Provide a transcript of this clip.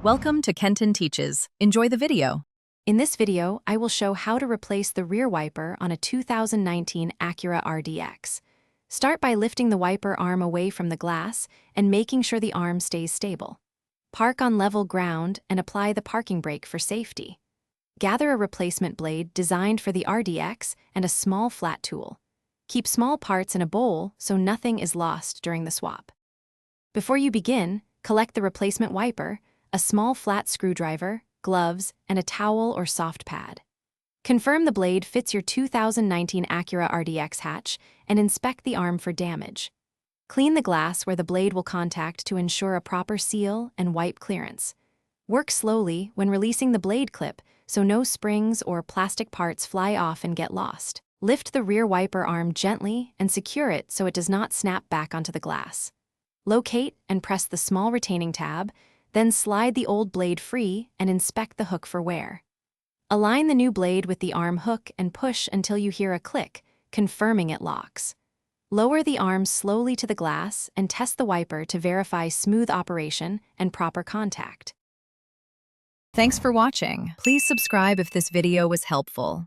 Welcome to Kenton Teaches. Enjoy the video. In this video, I will show how to replace the rear wiper on a 2019 Acura RDX. Start by lifting the wiper arm away from the glass and making sure the arm stays stable. Park on level ground and apply the parking brake for safety. Gather a replacement blade designed for the RDX and a small flat tool. Keep small parts in a bowl so nothing is lost during the swap. Before you begin, collect the replacement wiper, a small flat screwdriver, gloves, and a towel or soft pad. Confirm the blade fits your 2019 Acura RDX hatch and inspect the arm for damage. Clean the glass where the blade will contact to ensure a proper seal and wipe clearance. Work slowly when releasing the blade clip so no springs or plastic parts fly off and get lost. Lift the rear wiper arm gently and secure it so it does not snap back onto the glass. Locate and press the small retaining tab, then slide the old blade free and inspect the hook for wear. Align the new blade with the arm hook and push until you hear a click, confirming it locks. Lower the arm slowly to the glass and test the wiper to verify smooth operation and proper contact. Thanks for watching. Please subscribe if this video was helpful.